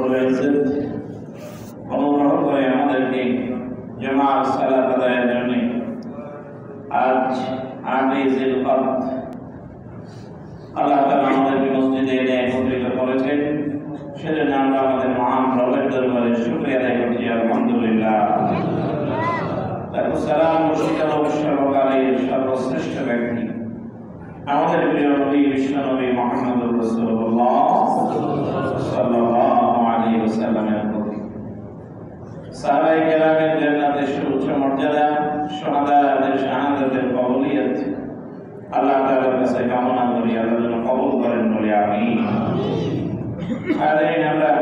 রব্বুল ইজ্জত অনুগ্রহ করে আমাদেরকে জামাত সালাত আদায়ের জন্য আজ 8 জিলকদ আল্লাহ তাআলা আমাদেরকে মসজিদে এনে একত্রিত করেছেন। সেজন্য আমরা আমাদের মহান রবের দরবারে শুকরিয়া আদায় করছি, আলহামদুলিল্লাহ। তারপর সালাম মুর্শিদ ও সর্বকালের সর্বশ্রেষ্ঠ ব্যক্তি আমাদের প্রিয় নবী বিশ্বনবী মুহাম্মদুর রাসূলুল্লাহ সাল্লাল্লাহু আলাইহি ওয়াসাল্লামের প্রতি, সাহাবায়ে কেরামের জান্নাতের সুউচ্চ মর্যাদা, শুহাদাদের শাহাদাতের কবুলিয়ত আল্লাহ তাআলার কাছে কামনা করি, আল্লাহ যেন কবুল করেন বলে আমিন। আমরা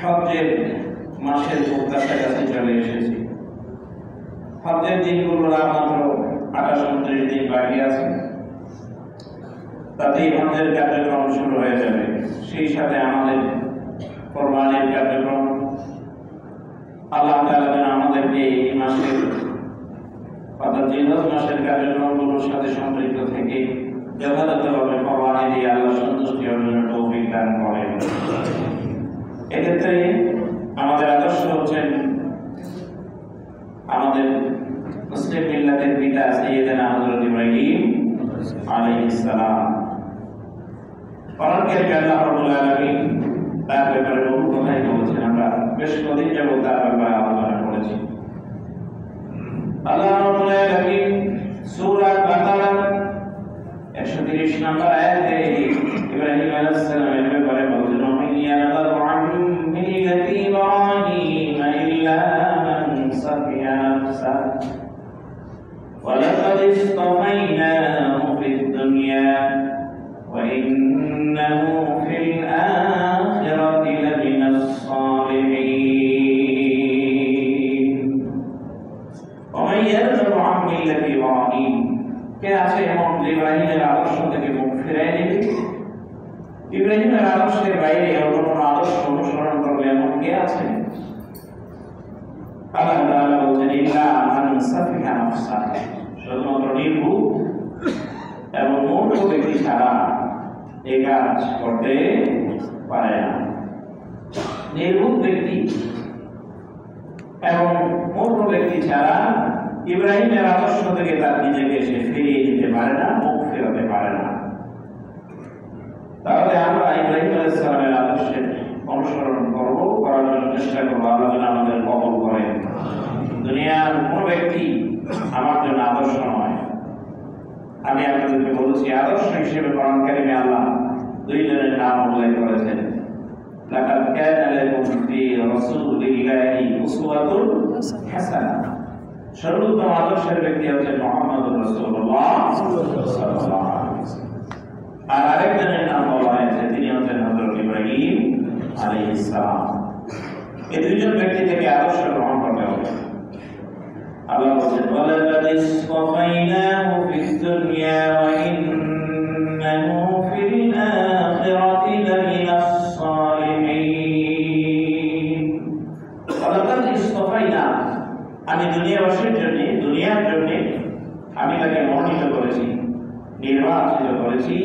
হজ্জের মাসের খুব কাছাকাছি চলে এসেছি। হজ্জের দিনগুলোর মাত্র 28-29 দিন বাকি আছে, তাতেই হজ্জের কার্যক্রম শুরু হয়ে যাবে। সেই সাথে আমাদের কোরবানির কার্যক্রম আল্লাহ তাআলা যেন আমাদেরকে এই মাসের অর্থাৎ জিলহজ মাসের কার্যক্রমগুলোর সাথে সম্পৃক্ত থেকে যথাযথভাবে কোরবানি দিয়ে আল্লাহ সন্তুষ্টি অর্জনের তৌফিক দান করেন। এক্ষেত্রে আমাদের আদর্শ হচ্ছেন আমাদের মুসলিম মিল্লাতের পিতা সাইয়েদনা হযরত ইব্রাহিম আলাইহিস সালাম। পরকালে আল্লাহ রাব্বুল আলামিন তার ব্যাপারে বহু কথাই বলেছেন। আমরা বেশ কদিন যাবত তার ব্যাপারে আলোচনা করেছি। আল্লাহ রাব্বুল আলামিন সূরা বাকারা 130 নম্বর আয়াতে ইব্রাহিম আলাইহিস সালামের ব্যাপারে বলেছেন, ওয়া ইয়ালাদু আন মিল্লাতি ইব্রাহিম ইল্লা মান সাফিয়া নাফসা ওয়া লাকাদ ইসতাফাইনাহু ফিদ দুনিয়া ওয়া ইন্নাহু ফিল আখিরাতি লামিনাস সালিহিন। ওয়া মান ইয়ালাদু আন মিল্লাতি ইব্রাহিম, কে আছে এমন ইব্রাহিমের আদর্শ থেকে মুখ ফিরিয়ে নেবে? ইব্রাহিমের আদর্শের বাইরে অন্য কোনো আদর্শ অনুসরণ করবে এমন কে আছে? আল্লাহ তাআলা বলেন, ইল্লা মান সাফিহা নাফসা, শুধুমাত্র নির্ভুল এবং মূর্খ ব্যক্তি ছাড়া এই কাজ করতে পারে না। নির্ভুল ব্যক্তি এবং মূর্খ ব্যক্তি ছাড়া ইব্রাহিমের আদর্শ থেকে তার নিজেকে সে ফিরিয়ে দিতে পারে না, মুখ ফেরাতে পারে না। তাহলে আমরা ইব্রাহিম আলাইহিস সালামের আদর্শের অনুসরণ করব, করার জন্য চেষ্টা করবো। আল্লাহ যেন আমাদের কবুল করেন। দুনিয়ার কোনো ব্যক্তি আমার জন্য আদর্শ নয়। আমি আপনাদেরকে বলেছি, আদর্শ হিসেবে কোরআন কারীমে আল্লাহ দুইজনের নাম উল্লেখ করেছেন। লাকাদ কানা লাকুম ফি রাসূলিল্লাহি উসওয়াতুন হাসানাহ। সর্বোত্তম আদর্শের ব্যক্তি হচ্ছেন মুহাম্মদুর রাসূলুল্লাহ সাল্লাল্লাহু আলাইহি ওয়াসাল্লাম। আর আরেকজনের নাম বলা হয়েছে, তিনি হচ্ছেন হযরত ইব্রাহিম আলাইহিস সালাম। এই দুইজন ব্যক্তি থেকে আদর্শ গ্রহণ করতে হবে। আল্লাহ বলেন, ওয়া লাকাদ ইসতাফাইনাহু ফিদ দুনিয়া ওয়া ইন্নাহু ফিল আখিরাতি লামিনাস সালিহিন। ওয়া লাকাদ ইসতাফাইনাহু, আমি দুনিয়াবাসীর জন্য, দুনিয়ার জন্য আমি তাকে মনোনীত করেছি, নির্বাচিত করেছি।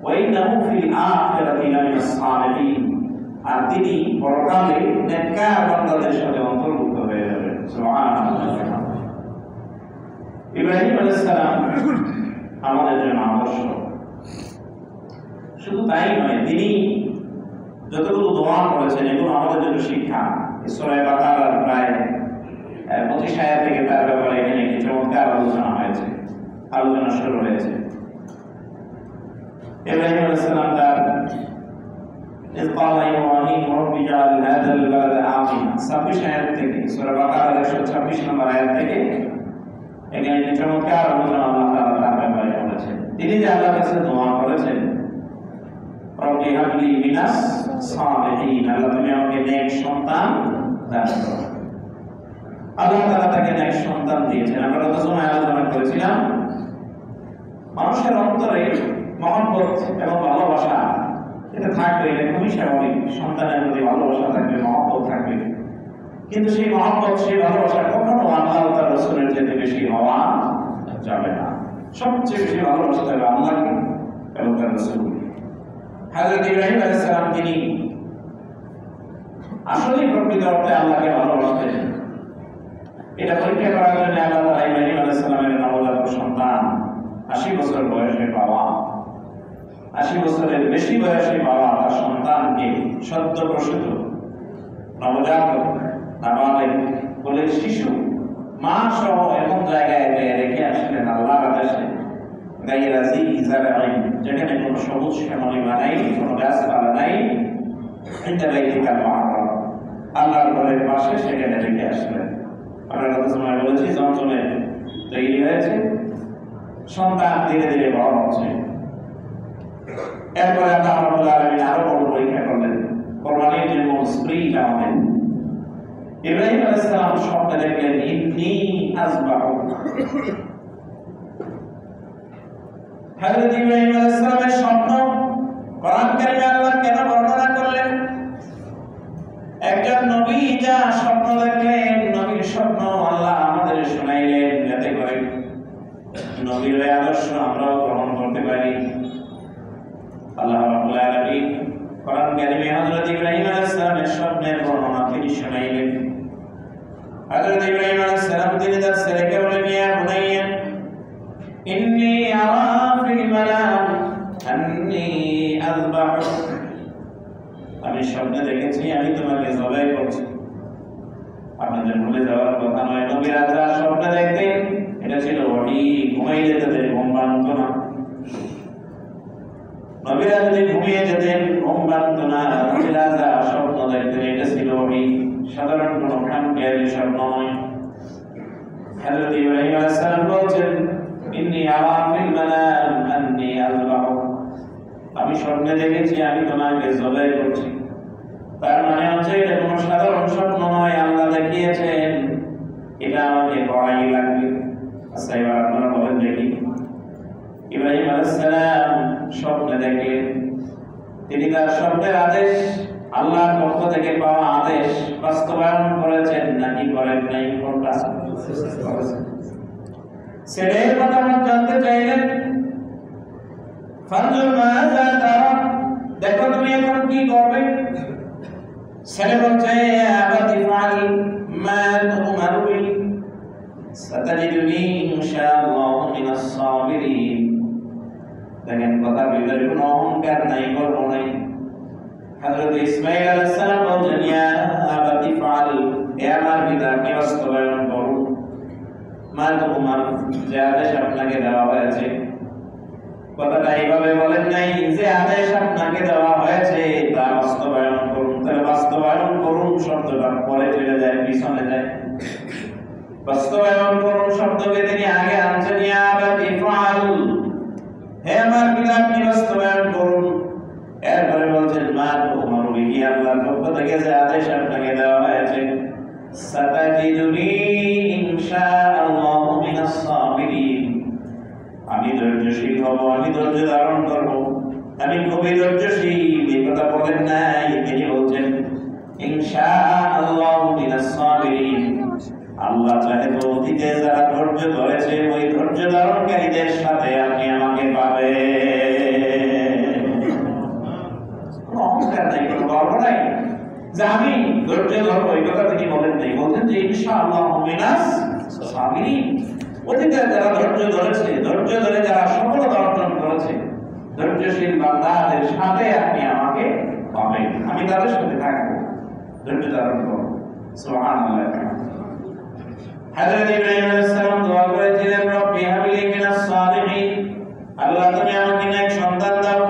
ওয়া ইন্নাহু ফিল আখিরাতি লামিনাস সালিহিন, আর তিনি পরকালে নেককার বান্দাদের সাথে অন্তর্ভুক্ত হয়ে যাবেন। সুবহানাল্লাহ। ইব্রাহিম আলাইহিস সালাম আমাদের জন্য আদর্শ। শুধু তাই নয়, তিনি যতগুলো দোয়া করেছেন এগুলো আমাদের জন্য শিক্ষা। সূরা বাকারার প্রায় 25 আয়াত থেকে তার ব্যাপারে এখানে একটি চমৎকার আলোচনা হয়েছে, আলোচনা শুরু হয়েছে। ইব্রাহিম আলাইহিস সালাম তার إذ قال إبراهيم رب اجعل هذا البلد آمنا 26 আয়াত থেকে, সূরা বাকারার 126 নম্বর আয়াত থেকে এখানে একটি চমৎকার আলোচনা আল্লাহ তাআলা তার ব্যাপারে করেছেন। তিনি যে আল্লাহর কাছে দোয়া করেছেন, রব্বি হাবলি মিনাস সালিহিন, আল্লাহ তুমি আমাকে নেক সন্তান দান করো। আল্লাহ তাআলা তাকে নেক সন্তান দিয়েছেন। আমরা গত সময় আলোচনা করেছিলাম, মানুষের অন্তরে মহব্বত এবং ভালোবাসা এটা থাকবে, এটা খুবই স্বাভাবিক। সন্তানের প্রতি ভালোবাসা থাকবে, মহব্বত থাকবে, কিন্তু সেই মহব্বত, সেই ভালোবাসা কখনো আল্লাহ ও তার রাসূলের চেয়ে বেশি হওয়া যাবে না। সবচেয়ে বেশি ভালোবাসা হবে আল্লাহকে এবং তার রাসূলকে। হযরত ইব্রাহিম আলাইহিস সালাম তিনি আসলে প্রকৃত অর্থে আল্লাহকে ভালোবাসতেন। এটা পরীক্ষা করার জন্য আল্লাহ তাআলা ইব্রাহিম আলাইহিস সালামের নবজাতক সন্তান 80 বছর বয়সে পাওয়া, 80 বছরের বেশি বয়সে পাওয়া তার সন্তানকে সদ্য প্রসূত নবজাতক নাবালেগ বলে শিশু মা সহ এমন জায়গায় রেখে আসলেন আল্লাহর আদেশে, গায়রা জি জারাইন, যেখানে কোনো সবুজ শ্যামলী নাই, কোনো গাছপালা নাই, ইনদা বাইতিকাল মুহাররাম, আল্লাহর ঘরের পাশে সেখানে রেখে আসলেন। আমরা গত সময় বলেছি জমজমে তৈরি হয়েছে, সন্তান ধীরে ধীরে বড় হচ্ছে। এরপরে আল্লাহ রাব্বুল আলামিন আরো বড় পরীক্ষা করলেন, কোরবানির যে মূল স্প্রিট আমাদের ইব্রাহিম আলাইহিস সালাম স্বপ্নে দেখলেন ইন্নী আযবাহু। হযরত ইব্রাহিম আলাইহিস সালামের স্বপ্ন কোরআন কারীমে আল্লাহ কেন বর্ণনা করলেন? একজন নবী যা স্বপ্ন দেখলেন, নবীর স্বপ্ন আল্লাহ আমাদের শোনাইলেন যাতে করে নবীর আদর্শ আমরাও গ্রহণ করতে পারি। আল্লাহ রাব্বুল আলামিন কোরআন কারীমে হযরত ইব্রাহিম আলাইহিস সালামের স্বপ্নের বর্ণনা তিনি শোনাইলেন। হযরত ইব্রাহিম আলাইহিস সালাম তিনি তার ছেলেকে বলেন, ইয়া বুনাইয়া ইন্নী আরা ফিল মানাম আন্নী আযবাহু, আমি স্বপ্নে দেখেছি আমি তোমাকে জবাই করছি। আপনাদের ভুলে যাওয়ার কথা নয়, নবীরা যা স্বপ্নে দেখতেন এটা ছিল ওহী, ঘুমাইলে তাদের ঘুম ভাঙতো না। নবীরা যদি ঘুমিয়ে যেতেন ঘুম ভাঙতো না, নবীরা যা স্বপ্ন দেখতেন এটা ছিল ওহী, সাধারণ কোনো খামখেয়ালি স্বপ্ন নয়। হযরত ইব্রাহিম আলাইহিস সালাম বলছেন, ইন্নী আরা ফিল মানাম আন্নী আযবাহু, আমি স্বপ্নে দেখেছি আমি তোমাকে জবাই করছি। তার মানে হচ্ছে এটা কোনো সাধারণ স্বপ্ন নয়, আল্লাহ দেখিয়েছেন, এটা আমাকে করাই লাগবে। আচ্ছা এবার আপনারা বলেন দেখি, ইব্রাহিম আলাইহিস সালাম স্বপ্নে দেখলেন, তিনি তার স্বপ্নের আদেশ আল্লাহর পক্ষ থেকে পাওয়া আদেশ বাস্তবায়ন করেছেন নাকি করেন নাই? কোনটা? ছেলের মতামত জানতে চাইলেন, ফানজুর মাযা তারা, দেখো তুমি এখন কি করবে? ছেলে বলছে, আবাতি ফাল মা তুমারু বি সাতাজিদুনি ইনশাআল্লাহু মিনাস সাবিরিন। দেখেন কথার ভিতরে কোনো অহংকার নাই, গর্ব নাই। হযরত ইসমাঈল আলাইহিস সালাম বলছেন, ইয়া আবাতি ফাল, হে আমার পিতা আপনি বাস্তবায়ন করুন মা তুমারু, যে আদেশ আপনাকে দেওয়া হয়েছে। কথাটা এইভাবে বলেন নাই যে আদেশ আপনাকে দেওয়া হয়েছে তা বাস্তবায়ন করুন, তাহলে বাস্তবায়ন করুন শব্দটা পরে চলে যায়, পিছনে যায়। বাস্তবায়ন করুন শব্দকে তিনি আগে আনছেন, ইয়া আবাতি ফাল, হে আমার পিতা আপনি বাস্তবায়ন করুন। এরপরে বলছেন, মা তুমারু বিহি, আল্লাহর পক্ষ থেকে যে আদেশ আপনাকে দেওয়া হয়েছে, সাতাজিদুনি ইনশাআল্লাহু মিনাস সাবিরিন, আমি ধৈর্যশীল হব, আমি ধৈর্য ধারণ করব, আমি খুবই ধৈর্যশীল। এই কথা বলেন নাই, তিনি বলছেন ইনশাআল্লাহু মিনাস সাবিরিন, আল্লাহ চাহে তো অতীতে যারা ধৈর্য ধরেছে ওই ধৈর্য ধারণকারীদের সাথে আপনি আমাকে পাবেন। অহংকার নাই, কোনো গর্ব নাই যে আমি ধৈর্য ধরবো, এই কথা তিনি বলেন নাই। বলছেন যে ইনশাআল্লাহু মিনাস সাবিরিন, অতীতে যারা ধৈর্য ধরেছে, ধৈর্য ধরে যারা সফলতা অর্জন করেছে, ধৈর্যশীল বান্দাদের সাথে আপনি আমাকে পাবেন, আমি তাদের সাথে থাকবো, ধৈর্য ধারণ করব। সুবহানাল্লাহ। হযরত ইব্রাহিম আলাইহিস সালাম দোয়া করেছিলেন, রব্বি হাবলি মিনাস সালিহিন, আল্লাহ তুমি আমাকে নেক সন্তান দাও।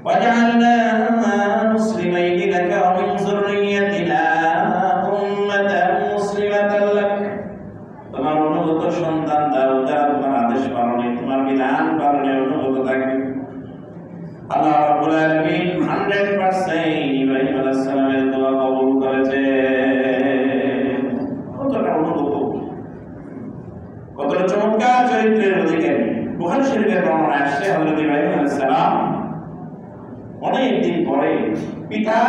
ওয়াজআলনা মুসলিমাইনি লাকা ওয়া মিন যুররিয়্যাতিনা উম্মাতান মুসলিমাতান লাক, তোমার অনুগত সন্তান দাও যারা তোমার আদেশ পালনে, তোমার বিধান পালনে অনুগত থাকবে। আল্লাহ রাব্বুল আলামিন 100% ইব্রাহিম আলাইহিস সালামের দোয়া কবুল করেছে। কতটা অনুগত, কতটা চমৎকার চরিত্রের অধিকারী। বুখারী শরীফের বর্ণনা আসছে, হযরত ইব্রাহিম আলাইহিস সালাম অনেক দিন পরে পিতা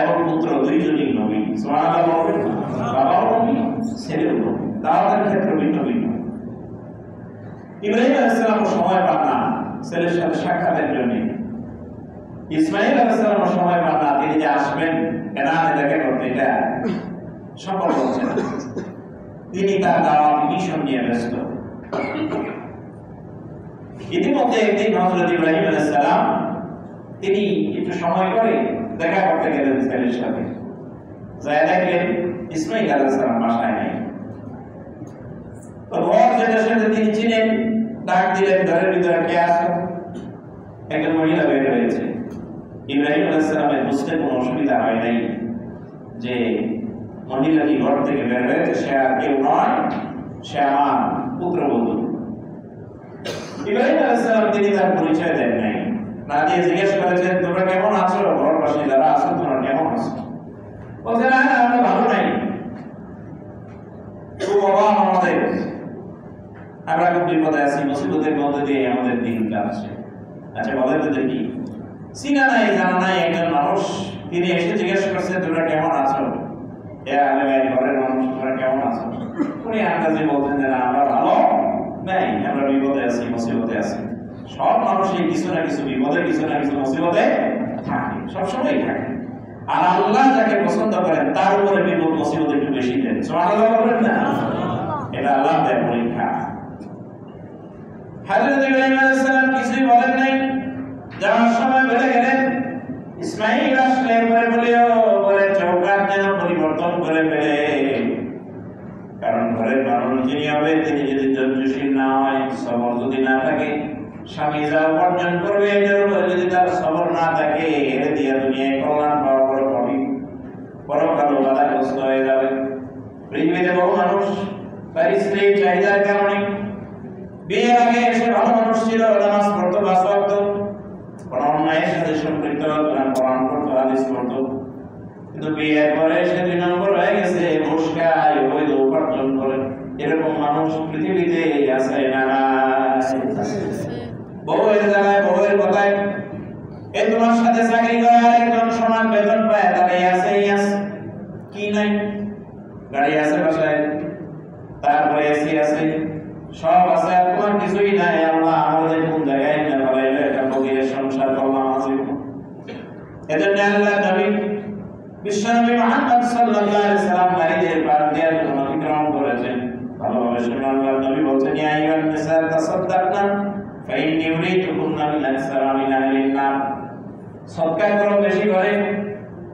এবং পুত্র দুইজনই নবী। সুবহানাল্লাহ বলবেন, বাবাও নবী, ছেলেও নবী, দাওয়াতের ক্ষেত্রে ভিন্ন ভিন্ন। ইব্রাহিম আলাইহিস সালাম সময় পান না ছেলের সাথে সাক্ষাতের জন্য। ইসমাইল আলাইহিস সালাম সময় পান না, তিনি যে আসবেন কেনানে দেখা করতে, এটা সম্ভব হচ্ছে না। তিনি তার দাওয়াত মিশন নিয়ে ব্যস্ত। ইতিমধ্যে একদিন হযরত ইব্রাহিম আলাইহিস সালাম তিনি একটু সময় করে দেখা করতে গেলেন ছেলের সাথে। যায় দেখলেন ইসমাইল আলাইহিস সালাম বাসায় নেই। তো ঘর যেটা তিনি চিনেন, ডাক দিলেন, ঘরের ভিতরে কে আছে? একজন মহিলা বের হয়েছে। ইব্রাহিম আলাইহিস সালামের বুঝতে কোনো অসুবিধা হয় নাই যে মহিলাটি ঘর থেকে বের হয়েছে, সে আর কেউ নয়, সে আমার পুত্রবধূ। ইব্রাহিম আলাইহিস সালাম তিনি তার পরিচয় দেন নাই, না দিয়ে জিজ্ঞেস করেছেন, তোমরা কেমন আছো? ঘরবাসী যারা আছো তোমরা কেমন আছো? বলছে, না আমরা ভালো নাই, খুব অভাব আমাদের, আমরা খুব বিপদে আছি, মুসিবতের মধ্যে দিয়ে আমাদের দিন কাটছে। আচ্ছা বলেন তো দেখি, চিনা নাই জানা নাই একজন মানুষ, তিনি এসে জিজ্ঞেস করছে তোমরা কেমন আছো? ঘরের মানুষ, তোমরা কেমন আছো? উনি আন্দাজে বলছেন যে না আমরা ভালো নাই, আমরা বিপদে আছি, মুসিবতে আছি। সব মানুষই কিছু না কিছু বিপদে, কিছু না কিছু মুসিবতে থাকে, সবসময় থাকে। আর আল্লাহ যাকে পছন্দ করেন তার উপরে বিপদ মুসিবত একটু বেশি দেন। সুবহানাল্লাহ বলেন না? এটা আল্লাহ দেয় পরীক্ষা। হযরত ইব্রাহিম আলাইহিস সালাম কিছুই বলেন নাই, যাওয়ার সময় বলে গেলেন। ইসমাইল আসলে পরে বলে চৌকাঠ যেন পরিবর্তন করে ফেলে, কারণ ঘরের মানুষ যিনি হবে তিনি যদি ধৈর্যশীল না হয়, সবর যদি না থাকে, স্বামী যা উপার্জন করবে এটার উপরে যদি তার সবর না থাকে, এর দিয়ে দুনিয়ায় কল্যাণ পাওয়া বড় কঠিন, পরকালে বাধাগ্রস্ত হয়ে যাবে। পৃথিবীতে বহু মানুষ তার স্ত্রীর চাহিদার কারণে, বিয়ের আগে সে ভালো মানুষ ছিল, নামাজ পড়তো, পাঁচ ওয়াক্ত, কোন অন্যায়ের সাথে সম্পৃক্ত হতো না, কোরআন পড়তো, হাদিস পড়তো, কিন্তু বিয়ের পরে সে 2 নম্বর হয়ে গেছে, ঘুষ খায়, অবৈধ উপার্জন করে। এরকম মানুষ পৃথিবীতে আছে না? বউয়ের জায়গায়, বউয়ের কথায় এ তোমার সাথে চাকরি করে আরেকজন সমান বেতন পায়, তারাই আছে কি নাই? গাড়ি আছে বাসায়, তারপরে এসি আছে, সব আছে, আর তোমার কিছুই নাই। আল্লাহ আমাদের কোন জায়গায় না ফলাইলো, একটা ফকিরের সংসার করলাম আছে। এজন্য আল্লাহ নবী বিশ্বনবী মুহাম্মদ সাল্লাল্লাহু আলাইহি সাল্লাম নারীদের পার দিয়ে অতিক্রম করেছেন। ভালোভাবে শুনুন, আল্লাহ নবী বলছেন, ইয়া আইয়ুহান নিসা তাসাদদাকনা ফাইন্নী উরীতুকুন্না মিন আকসারা মিন আহলিন নার। সদকা করো বেশি করে,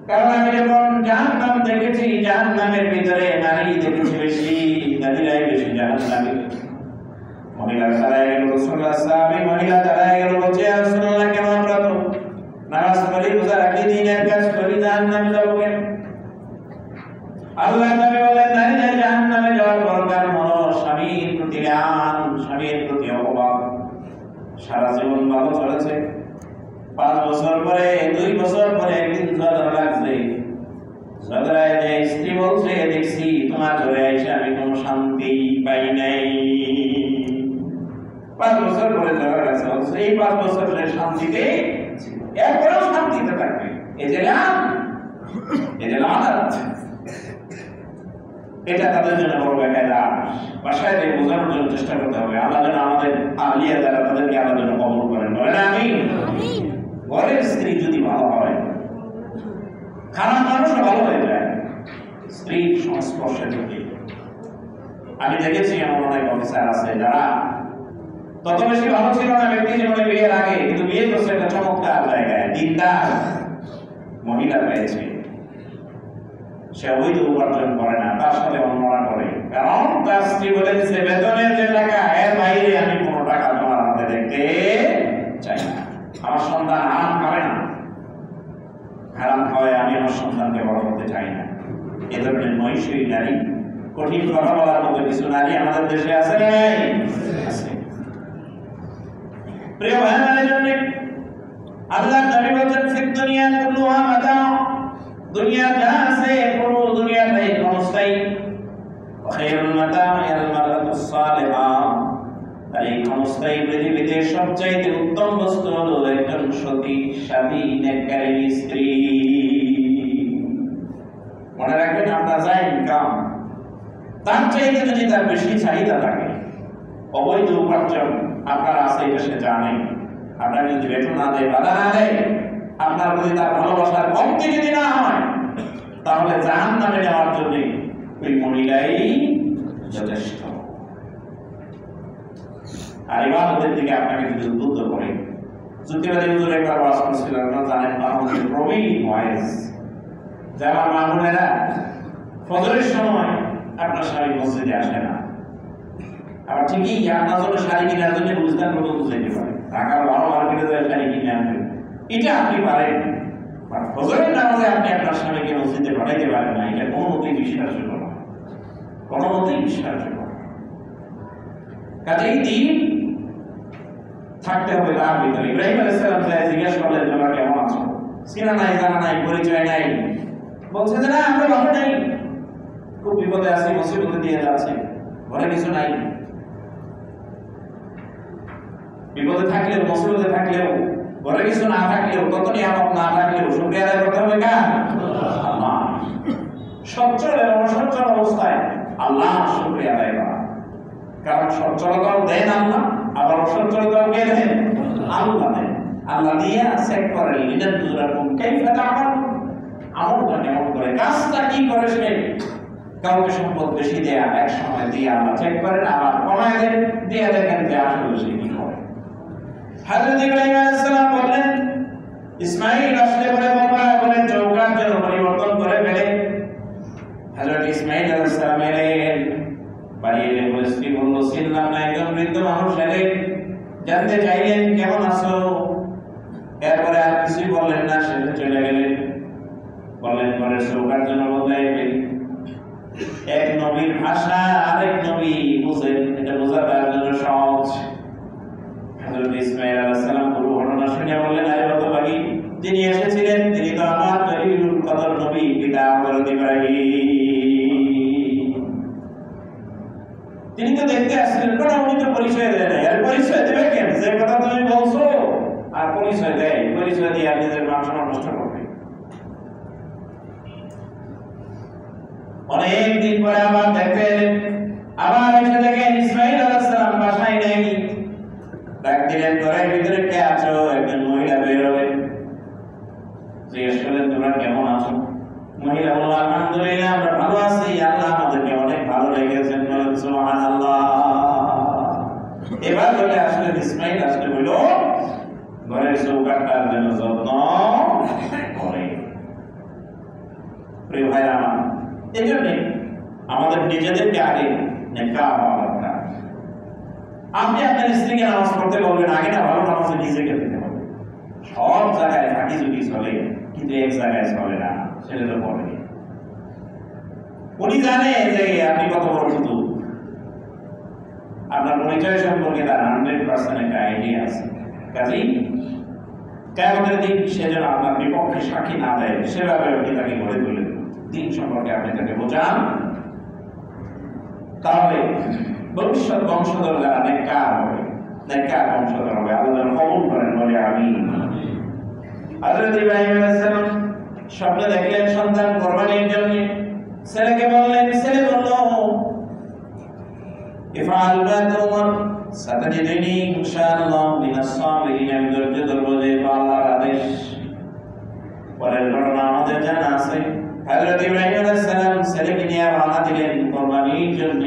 কারণ আমি যখন জাহান্নাম দেখেছি, জাহান্নামের ভিতরে নারী দেখেছি বেশি, নারীরাই বেশি জাহান্নামী। মহিলা দাঁড়ায় গেল, রাসূলুল্লাহ সাহাবী মহিলা দাঁড়ায় গেল, বলছে ইয়া রাসূলুল্লাহ কেন আমরা তো নামাজ পড়ি, রোজা রাখি, দিনের কাজ করি, জাহান্নামে যাব কেন? আল্লাহ নবী বলেন, নারীরা জাহান্নামে যাওয়ার বড় কারণ হলো স্বামীর প্রতি রাগ, স্বামীর প্রতি অপমান। সারা জীবন ভালো চলেছে, 5 বছর পরে, 2 বছর পরে একদিন ঝগড়া লাগছে। ঝগড়ায় যে স্ত্রী বলছে, দেখছি তোমার ঘরে এসে আমি কোনো শান্তি পাই নাই। 5 বছর পরে ঝগড়া লাগছে, এই 5 বছর পরে শান্তিতে এরপরেও শান্তিতে থাকবে। এই যে লানত, এটা তাদের জন্য বড় বেকায়দা। বাসায় যে বোঝানোর জন্য চেষ্টা করতে হবে, আল্লাহ যেন আমাদের আলিয়া যারা তাদেরকে আল্লাহ যেন কবুল করেন। বলেন আমিন। ঘরের স্ত্রী যদি ভালো হয়, খারাপ মানুষও ভালো হয়ে যায় স্ত্রীর সংস্পর্শে থেকে। আমি দেখেছি এমন অনেক অফিসার আছে যারা তত বেশি ভালো ছিল না ব্যক্তি জীবনে বিয়ের আগে, কিন্তু বিয়ে করছে একটা চমৎকার জায়গায়, দিনদার মহিলা পেয়েছে। সে অবৈধ উপার্জন করে না, তার সাথে অন্যরা করে, কারণ তার স্ত্রী বলে দিচ্ছে বেতনের যে টাকা এর বাইরে আমি কোনো টাকা তোমার হাতে দেখতে চাই না। আমার সন্তান হারাম খাবে না, হারাম খাওয়ায় আমি আমার সন্তানকে বড় করতে চাই না। এ ধরনের নৈশই নারী, কঠিন কথা বলার মতো কিছু নারী আমাদের দেশে আছে না? আছে। প্রিয় ভাইদের জন্য আল্লাহ নবী বলেন, ফিদ দুনিয়া কুল্লুহা মাতা, দুনিয়া যা আছে পুরো দুনিয়াটাই ক্ষণস্থায়ী। খায়রুল মাতা'i আল মারআতুস সালিহা, এই ক্ষণস্থায়ী পৃথিবীতে সবচাইতে উত্তম বস্তু হলো একজন সতী, স্বামী, নেককারী স্ত্রী। মনে রাখবেন, আপনার যা ইনকাম তার চাইতে যদি তার বেশি চাহিদা থাকে, অবৈধ উপার্জন আপনার আছে, এটা সে জানে। আপনার যদি বেতন না দেয়, বাধা না দেয়, আপনার প্রতি তার ভালোবাসার কমতি যদি না হয়, তাহলে জাহান্নামে যাওয়ার জন্য ওই মহিলাই যথেষ্ট। আর ইবাদতের দিকে আপনাকে যদি উদ্বুদ্ধ করে, যুক্তিবাদী হুজুর একবার ওয়াজ করেছিলেন, আপনারা জানেন, আমাদের প্রবীণ ওয়াইজ যে আমার মা বোনেরা ফজরের সময় আপনার স্বামী মসজিদে আসে না, আবার ঠিকই আপনার জন্য শাড়ি কেনার জন্য বুঝতেন মতো বুঝাইতে পারে, ঢাকার ভালো মার্কেটে যায় শাড়ি কিনে আনবেন, এটা আপনি পারেন। ফজরের নামাজে আপনি আপনার স্বামীকে মসজিদে পাঠাইতে পারেন না, এটা কোনো মতেই বিশ্বাসযোগ্য না, কোনো মতেই বিশ্বাসযোগ্য না। কাজেই দিন থাকতে হবে তার ভিতরে। ইব্রাহিম আলাইহিস সালাম জিজ্ঞাসা করলেন, তোমরা কেমন আছো? চিনা নাই, জানা নাই, পরিচয় নাই, বলছে যে না আমরা ভালো নাই, খুব বিপদে আছি, মুসিবতে দিয়ে যাচ্ছে, ঘরে কিছু নাই। বিপদে থাকলেও, মুসিবতে থাকলেও, ঘরে কিছু না থাকলেও, কত নিয়ামত না থাকলেও শুকরিয়া আদায় করতে হবে কার? আল্লাহ। সচ্ছল এবং অসচ্ছল অবস্থায় আল্লাহ শুকরিয়া আদায় করা, কারণ সচ্ছলতাও দেন আল্লাহ, আবার অসচ্ছলতাও কে দেন? আল্লাহ দেন। আল্লাহ দিয়ে চেক করেন, লিনাবলুয়াকুম কাইফা তা'মালুন, আমলটা কেমন করে, কাজটা কি করে সে। কাউকে সম্পদ বেশি দেয়া, এক সময় দিয়ে আল্লাহ চেক করেন, আবার কমায় দেন, দিয়ে দেখেন যে আসলে সে কি করে। হযরত ইব্রাহিম আলাইহিস সালাম বললেন, ইসমাঈল আসলে বলে বলেন চৌকার যেন পরিবর্তন করে ফেলে। হযরত ইসমাঈল আলাইহিস সালাম এলেন, বাড়ি এলে স্ত্রী বলল, চিনলাম না, একজন বৃদ্ধ মানুষ এলেন, জানতে চাইলেন কেমন আছো। এরপরে আর কিছুই বললেন না, সেটা চলে গেলেন। বললেন পরে চৌকার জন্য বদলাই ফেলি। এক নবীর ভাষা আরেক নবী বুঝেন, এটা বোঝা তার জন্য সহজ। হযরত ইসমাঈল আলাইহিস সালাম পুরো ঘটনা শুনে বললেন, আরে হতভাগী, যিনি এসেছিলেন তিনি তো আমার জলিলুল কদর নবী, পিতা হযরত ইব্রাহিম। তিনি তো দেখতে আসলেন, কোন উনি তো পরিচয় দেয় না। আর পরিচয় দেবে কেন? যে কথা তুমি বলছো আর পরিচয় দেয়, পরিচয় দিয়ে আর নিজের মান সম্মান নষ্ট করবে। অনেক দিন পরে আবার দেখবেন, আবার এসে দেখেন ইসমাঈল আলাইহিস সালাম বাসায় নেই। ডাক দিলেন, ঘরের ভিতরে কে আছো? একজন মহিলা বের হলেন, জিজ্ঞেস করলেন, তোমরা কেমন আছো? মহিলা বলল, আলহামদুলিল্লাহ, আমরা ভালো আছি, আল্লাহ আমাদেরকে অনেক ভালো রেখেছেন। বলেন সুবহানাল্লাহ। এবার বলে আসলে ইসমাঈল আসলে বলল, ঘরের চৌকাঠটার যেন যত্ন করে। প্রিয় ভাইরা আমার, এই জন্যে আমাদের নিজেদেরকে আগে নেকা হওয়া দরকার। আপনি আপনার স্ত্রীকে নামাজ পড়তে বলবেন, আগে না ভালো নামাজে নিজেকে দিতে হবে। সব জায়গায় ফাঁকি ঝুঁকি চলে, কিন্তু এক জায়গায় চলে না, সেটা তো পড়ে। উনি জানে যে আপনি কত বড় শুধু, আপনার পরিচয় সম্পর্কে তার 100% একটা আইডিয়া আছে। কাজেই কিয়ামতের দিন সে যেন আপনার বিপক্ষে সাক্ষী না দেয়, সেভাবে আপনি তাকে গড়ে তোলেন, দিন সম্পর্কে আপনি তাকে বোঝান, তাহলে ভবিষ্যৎ বংশধর যারা নেককার হবে, নেককার বংশধর হবে, আল্লাহ কবুল করেন বলে আমিন। হযরত ইব্রাহিম আলাইহিস সালাম স্বপ্নে দেখলেন সন্তান কুরবানির জন্য। ছেলেকে বললেন, ছেলে বলল, ইফআল মা তুমার সাতাজিদুনি ইনশাআল্লাহ মিনাস সাবিরিন। আমি ধৈর্য ধরব, যে আল্লাহর আদেশ। পরের ঘটনা আমাদের জানা আছে। হযরত ইব্রাহিম আলাইহিস সালাম ছেলেকে নিয়ে রওনা দিলেন কুরবানির জন্য।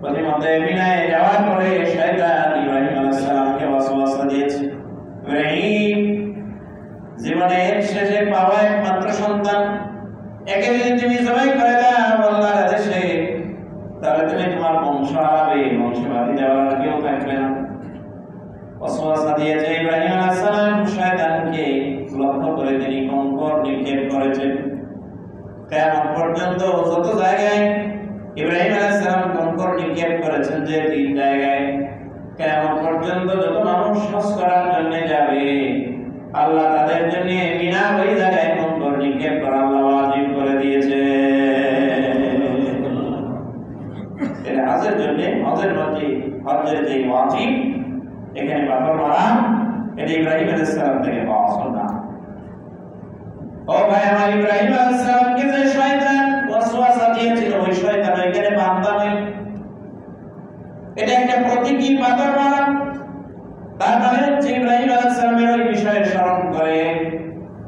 প্রতিমধ্যে মিনায় যাওয়ার পরে শয়তান ইব্রাহিম আলাইহিস সালামকে ওয়াসওয়াসা দিয়েছে, ইব্রাহিম, জীবনের শেষে পাওয়া একমাত্র সন্তান, একে যদি তুমি জবাই করে দাও আল্লাহর আদেশে, তাহলে তুমি তোমার বংশ হারাবে, বংশবাদী দেওয়ার কেউ থাকবে না। ওয়াসওয়াসা দিয়েছে ইব্রাহিম আলাইহিস সালাম শয়তানকে লক্ষ্য করে, তিনি কঙ্কর নিক্ষেপ করেছেন। কিয়ামত পর্যন্ত যত জায়গায় ইব্রাহিম আলাইহিস সালাম কঙ্কর নিক্ষেপ করেছেন, যে 3 জায়গায়, কিয়ামত পর্যন্ত যত মানুষ হজ করার জন্য যাবে, আল্লাহ তাদের জন্য বিনা ওই জায়গায় কঙ্কর নিক্ষেপ করা আল্লাহ ওয়াজিব করে দিয়েছে। এটা হজের জন্য, হজের মধ্যে হজের যে ওয়াজিব, এখানে পাথর মারা, এটা ইব্রাহিম আলাইহিস সালাম থেকে পাওয়া সুন্নাহ। ও ভাই আমার, ইব্রাহিম আলাইহিস সালামকে যে শয়তান ওয়াসওয়াসা দিয়েছিল, ওই শয়তান এখানে বান্দা নয়, এটা একটা প্রতীকী পাথর মারা। তার মানে ইব্রাহিম আলাইহিস সালামের ওই বিষয়ে স্মরণ করে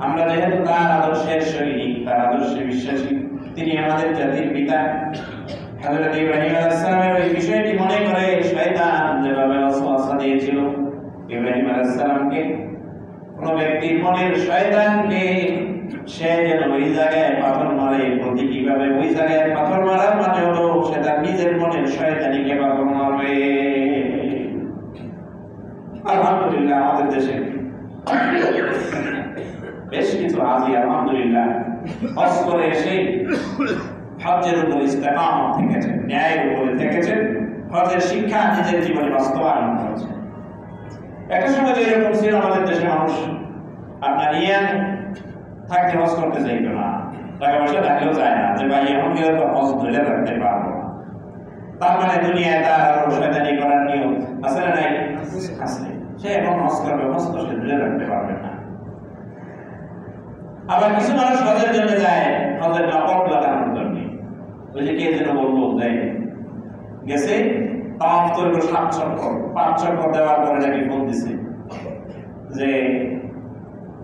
আমরা যেহেতু তার আদর্শের সৈনিক, তার আদর্শে বিশ্বাসী, তিনি আমাদের জাতির পিতা, হযরত ইব্রাহিম আলাইহিস সালামের ওই বিষয়টি মনে করে শয়তান যেভাবে ওয়াসওয়াসা দিয়েছিল ইব্রাহিম আলাইহিস সালামকে, কোন ব্যক্তির মনের শয়তানকে সে যেন ওই জায়গায় পাথর মারে, প্রতীকীভাবে ওই জায়গায় পাথর মারার মানে হলো সে তার নিজের মনের শয়তানিকে পাথর মারবে। আলহামদুলিল্লাহ আমাদের দেশে বেশ কিছু হাজী আলহামদুলিল্লাহ হজ করে এসে হজ্জের উপর ইস্তেকামত থেকেছেন, ন্যায়ের উপরে থেকেছেন, হজের শিক্ষা নিজের জীবনে বাস্তবায়ন করেছেন। একটা সময় এরকম ছিল আমাদের দেশের মানুষ আপনার ইয়াং থাকতে হজ করতে চাইতো না, টাকা পয়সা থাকলেও চায় না যে ভাই এখন কেউ তো হজ ধরে রাখতে পারবো না। তার মানে দুনিয়ায় তার আরো শয়তানি করার নিয়ম আছে না নাই? আছে। সে এখন হজ করবে, হজ তো সে ধরে রাখতে পারবে না। আবার কিছু মানুষ হজের জন্য যায় হজের নকল লাগানোর জন্য। ওই যে কে যেন বললো যে গেছে তাওয়াফ করবে 7 চক্কর, 5 চক্কর দেওয়ার পরে নাকি ফোন দিছে যে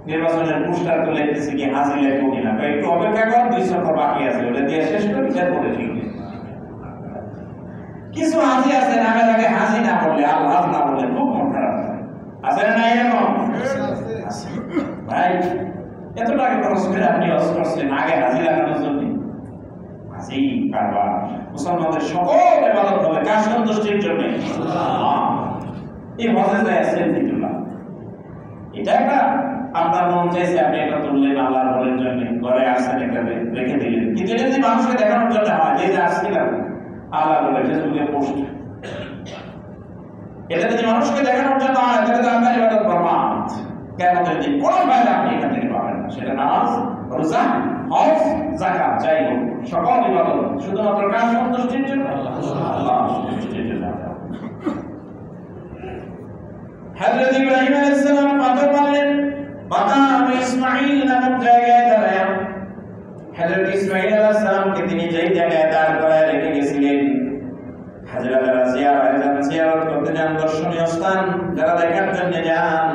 নির্বাচনের পোস্টার তুলে দিচ্ছে কি হাজি লেখবো কিনা, একটু অপেক্ষা কর, 2 চক্কর বাকি আছে, ওটা দিয়ে শেষ করি, তারপরে ঠিক। কিছু হাজি আছে নামের আগে হাজি না বললে, আল্লাহ না বললে খুব মন খারাপ হয়। আছে না এরকম? ভাই এত টাকা খরচ করে আপনি হজ করছেন আগে হাজি লাগানোর জন্য? হাজি কারবার মুসলমানদের সকল ইবাদত হবে কার সন্তুষ্টির জন্য? এই হজে যায় সেলফিতুল্লাহ, এটা একটা আপনার মন চাইছে আপনি একটা তুললেন আল্লাহর বলের জন্য, ঘরে আসছেন একটা রেখে দিলেন, কিন্তু এটা যদি মানুষকে দেখানোর জন্য হয় যে আসছিলাম আল্লাহ বলে ফেসবুকে পোস্ট, এটা যদি মানুষকে দেখানোর জন্য হয় তাহলে তো আপনার ইবাদত বরবাদ। কিয়ামতের দিন কোনো ফায়দা আপনি এখান থেকে পাবেন না। সেটা নামাজ, রোজা, হজ, যাকাত যাই হোক, সকল ইবাদত শুধুমাত্র কার সন্তুষ্টির জন্য? আল্লাহর সন্তুষ্টির জন্য। হযরত ইব্রাহিম আলাইহিস সালাম পাথর মারলেন, মাকাম ইসমাঈল নামক জায়গায় দাঁড়ায় হযরত ইসমাঈল আলাইহিস সালামকে তিনি যেই জায়গায় দাঁড় করায় রেখে গেছিলেন, হাজরা যারা জিয়ারত করতে যান, দর্শনীয় স্থান যারা দেখার জন্য যান,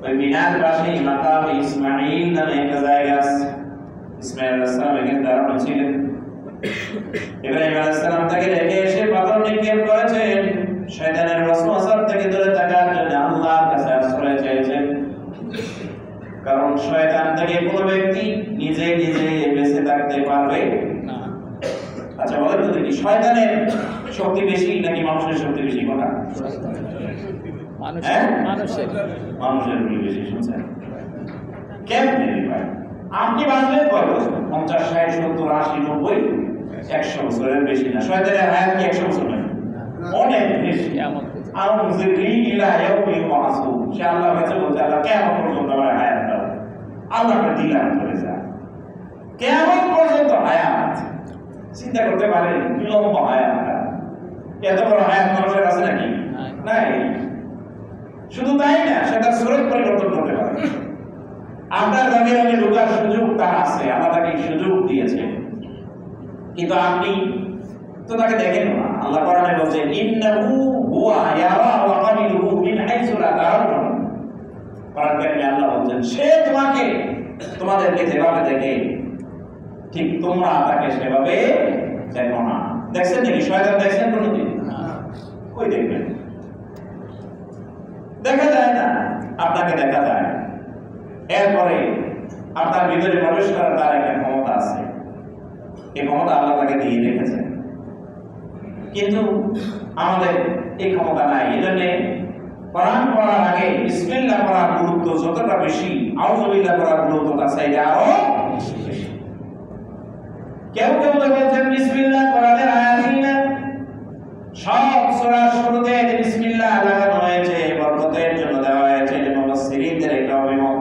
ওই মিনার পাশে মাকাম ইসমাঈল নামে একটা জায়গা আছে। ইসমাঈল আলাইহিস সালাম এখানে দাঁড়ানো ছিলেন, ইব্রাহিম আলাইহিস সালাম তাকে রেখে এসে পাথর নিক্ষেপ করেছেন, শয়তানের ওয়াসওয়াসা থেকে দূরে থাকার জন্য আল্লাহর কাছে আশ্রয় চেয়েছেন। কারণ শয়তান থেকে কোনো ব্যক্তি নিজে নিজে বেঁচে থাকতে পারবে না। আচ্ছা বলেন তো দেখি, শয়তানের শক্তি বেশি নাকি মানুষের শক্তি বেশি? কোনটা? মানুষের বেশি। শুনছেন কেমনে ভাই? আপনি বাঁচলেন কয় বছর? 50, 60, 70, 80, 90, 100 বছরের বেশি না। শয়তানের হায়াত কি 100 বছর নয়? অনেক বেশি। সে আল্লাহ কাছে বলছে আল্লাহ কিয়ামত পর্যন্ত আমার হায়াত দাও, আল্লাহকে দিলাম করে যা কিয়ামত পর্যন্ত হায়াত। চিন্তা করতে পারেন কি লম্বা হায়াত, এত বড় হায়াত মানুষের আছে নাকি? নাই। শুধু তাই না, সেটা সুরত পরিবর্তন করতে পারে। আপনার রঙে রঙে ঢোকার সুযোগ তার আছে, আল্লাহ তাকে সুযোগ দিয়েছে, কিন্তু আপনি তো তাকে দেখেন না। আল্লাহ কোরআনে বলেন ইন্নাহু হুয়া ইয়ারা ওয়া কাবিলুহু মিন হাইসু লা তারাউন। কোরআন কারিমে আল্লাহ বলেন সে তোমাদেরকে যেভাবে দেখে ঠিক তোমরা তাকে সেভাবে দেখো না। দেখছেন নাকি শয়তান? দেখছেন কোনদিন? কই দেখবেন? দেখা যায় না, আপনাকে দেখা যায়। এরপরে আপনার ভিতরে প্রবেশ করার তার একটা ক্ষমতা আছে, এই ক্ষমতা আল্লাহ তাকে দিয়ে রেখেছেন, কিন্তু আমাদের এই ক্ষমতা নাই। এজন্য কোরআন পড়ার আগে বিসমিল্লাহ পড়ার গুরুত্ব যতটা বেশি, আউযুবিল্লাহ পড়ার গুরুত্ব তার চাইতে আরো বেশি। কেউ কেউ তো বলছেন বিসমিল্লাহ কোরআনের আয়াতই না, সব সূরার শুরুতে বিসমিল্লাহ লাগানো হয়েছে, বরকতের জন্য দেওয়া হয়েছে। মুফাসসিরিনদের একটা অভিমত।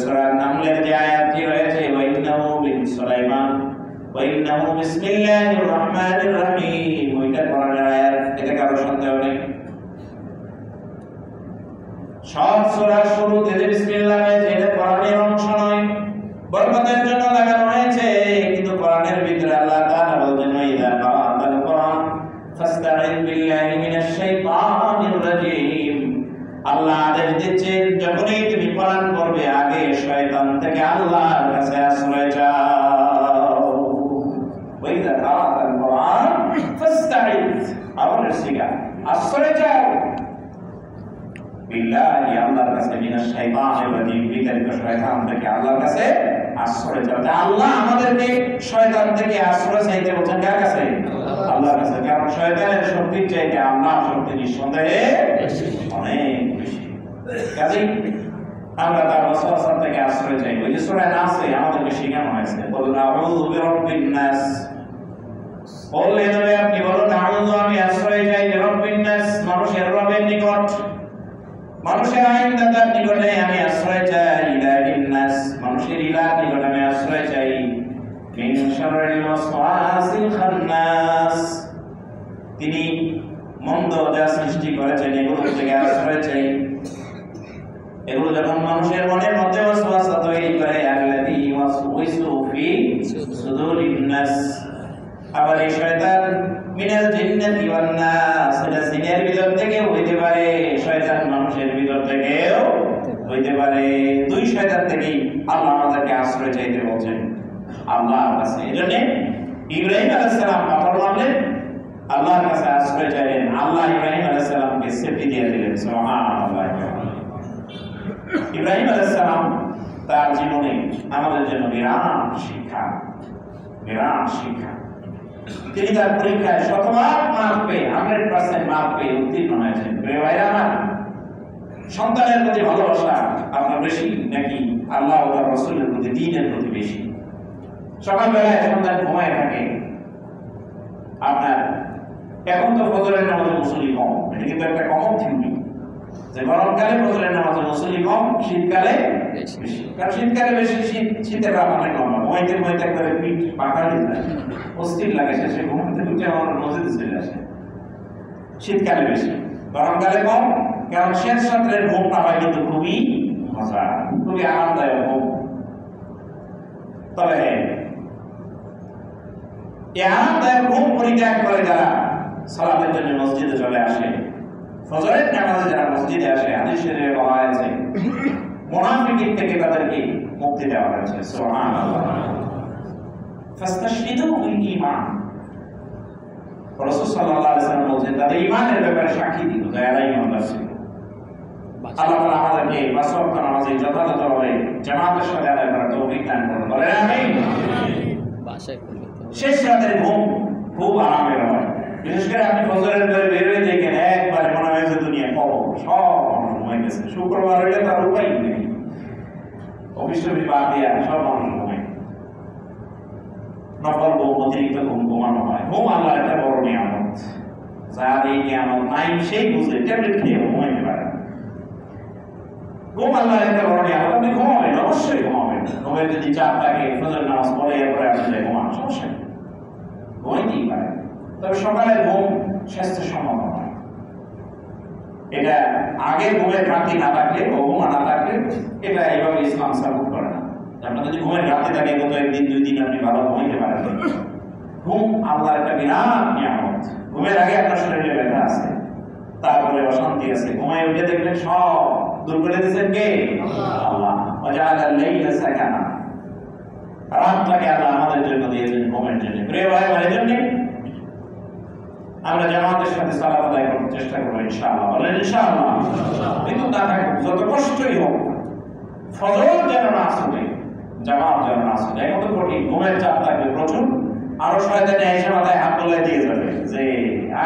সূরা নামলের যে আয়াতটি রয়েছে ওয়াইন্নাহু বিন সুলাইমান ওয়াইন্নাহু বিসমিল্লাহির রহমানির রহিম, ওইটা কোরআনের আয়াত, এটা কারো সন্দেহ নেই। সব সূরার শুরুতে যে বিসমিল্লাহ রয়েছে এটা কোরআনের অংশ নয়, বরকতের জন্য লাগানো হয়েছে। কিন্তু কোরআনের ভিতরে আল্লাহ তাআলা বলেন ওয়াইদা কারাতাল কোরআন ফাসতাঈন বিল্লাহি মিনাশ শাইতানির রাজীম থেকে আল্লাহর কাছে আশ্রয় চাও। ওয়াইদা তাআতাল কুরআন ফাস্তাইজ, আবার সিগা আশ্রয় চাও বিল্লাহি, আল্লাহর কাছে, মিনাশ শাইতানির রাজিম, বিতাড়িত শয়তান থেকে আল্লাহর কাছে আশ্রয় চাও। আল্লাহ আমাদেরকে শয়তান থেকে আশ্রয় চাইতে বলছেন কার কাছে? আল্লাহর কাছে। কারণ শয়তানের শক্তির চাইতে আল্লাহর শক্তি নিঃসন্দেহে অনেক বেশি। কাজেই আমরা তার ওয়াসওয়াসা থেকে আশ্রয় চাই। ওই যে সূরা নাসে আমাদেরকে শেখানো হয়েছে, বলুন আউযু বিরাব্বিন নাস, বললেন আপনি বলুন আউযু, আমি আশ্রয় চাই বিরাব্বিন নাস, মানুষের রবের নিকট, মানুষের আইনদাতার নিকটে আমি আশ্রয় চাই, ইলাহিন নাস, মানুষের ইলাহর নিকটে আমি আশ্রয় চাই, মিন শাররিল ওয়াসওয়াসিল খান্নাস, তিনি মন্দ যা সৃষ্টি করেছেন এগুলো থেকে আশ্রয় চাই। এগুলো যখন মানুষের মনের মধ্যে ওয়াসওয়াসা তৈরি করে, আল্লাযী ওয়াসওয়াসু ফি সুদুরিন নাস, আবার এই শয়তান মিনাল জিন্নাতি ওয়ান নাস, এটা জিনের ভিতর থেকে হইতে পারে, শয়তান মানুষের ভিতর থেকেও হইতে পারে। দুই শয়তান থেকে আল্লাহ আমাদেরকে আশ্রয় চাইতে বলছেন আল্লাহর কাছে। এজন্য ইব্রাহিম আলাইহিস সালাম পাথর মারলেন, আল্লাহর কাছে আশ্রয় চাইলেন, আল্লাহ ইব্রাহিম আলাইহিস সালামকে সেফটি দিয়ে দিলেন। সুবহানাল্লাহ। ইব্রাহিম আলাইহিস সালাম তার জীবনে আমাদের জন্য বিরাট শিক্ষা, বিরাট শিক্ষা। তিনি তার পরীক্ষায় শতভাগ মার্ক পেয়ে 100% মার্ক পেয়ে উত্তীর্ণ হয়েছেন। প্রিয় ভাইরা আমার, সন্তানের প্রতি ভালোবাসা আপনার বেশি নাকি আল্লাহ ও তার রাসূলের প্রতি, দ্বীনের প্রতি বেশি? সকালবেলায় সন্তান ঘুমায় থাকে, আপনার এখন তো ফজরের নামাজে মুসল্লি কম, এটা কিন্তু একটা কমন থিওরি যে গরমকালে ফজরের নামাজে মুসল্লি কম, শীতকালে বেশি। কারণ শীতকালে বেশি, শীতের রাত অনেক লম্বা, ঘুমাইতে ঘুমাইতে করে পিঠ পাকা হয়ে যায়, অস্থির লাগে, শেষে ঘুমাতে ঘুরতে আমার মসজিদে চলে আসে। শীতকালে বেশি, গরমকালে কম। কারণ শেষ রাত্রের ঘুমটা হয় কিন্তু খুবই মজা, খুবই আরামদায়ক ঘুম। তবে এই আরামদায়ক ঘুম পরিত্যাগ করে যারা সালাতের জন্য মসজিদে চলে আসে, ফজরের নামাজে যারা মসজিদে আসে, হাদিস শরীফে বলা হয়েছে মুনাফিকিন থেকে তাদেরকে মুক্তি দেওয়া হয়েছে। সুবহানাল্লাহ। ফাস্তাশহিদু বিল ঈমান, রাসূল সাল্লাল্লাহু আলাইহি ওয়াসাল্লাম বলেন তাদের ঈমানের ব্যাপারে সাক্ষী দিন যারা ঈমানদার ছিল। আল্লাহ তাআলা আমাদেরকে পাঁচ ওয়াক্ত নামাজ যথাযথভাবে জামাতের সাথে আদায় করার তৌফিক দান করুন, বলেন আমিন। শেষ রাতের ঘুম খুব আরামের হয়, বিশেষ করে আপনি ফজরের পরে বের হয়ে দেখেন একবারে মনে হয় যে দুনিয়া খবর, সব মানুষ ঘুমাই গেছে। শুক্রবার হইলে তার উপায় নেই, অফিস টফিস বাদ দিয়ে সব মানুষ ঘুমায়। নফল ঘুম, অতিরিক্ত ঘুম ঘুমানো হয়। ঘুম আল্লাহর একটা বড় নিয়ামত, যার এই নিয়ামত নাই সেই বুঝে ট্যাবলেট খেয়ে ঘুমাইতে পারে। ঘুম আল্লাহর একটা বড় নিয়ামত, আপনি ঘুমাবেন, অবশ্যই ঘুমাবেন। ঘুমের যদি চাপ থাকে, ফজর নামাজ পড়ে এরপরে আপনি যাই ঘুমান, সমস্যা নেই, ঘুমাইতেই পারে। তবে সকালের ঘুম স্বাস্থ্যসম্মত হয়। এটা আগে ঘুমের ঘাটতি না থাকলে, ঘুমা না থাকলে এটা এইভাবে ইসলাম সাপোর্ট করে না। আপনার যদি ঘুমের ঘাটতি থাকে, গত একদিন দুই দিন আপনি ভালো ঘুমাইতে পারেন। ঘুম আল্লাহর একটা বিরাট নিয়ামত। ঘুমের আগে আপনার শরীরে ব্যথা আছে, তারপরে অশান্তি আছে, ঘুমায় উঠে দেখলেন সব দূর করে দিয়েছেন কে? আল্লাহ। ওয়াজাআলাল লাইলা সাকানা, রাতটাকে আল্লাহ আমাদের জন্য দিয়েছেন ঘুমের জন্য। প্রিয় ভাই, ভাইয়ের জন্য আমরা জামাতের সাথে সালাত আদায় করার চেষ্টা করবো ইনশাআল্লাহ, বলেন ইনশাআল্লাহ। কিন্তু না থাকুক, যত কষ্টই হোক, ফজর যেন না আসে, জামাত যেন না আসে, এখন তো কঠিন, ঘুমের চাপ থাকবে প্রচুর। আরো শয়তানে এসে মাথায় হাত তোলাই দিয়ে যাবে যে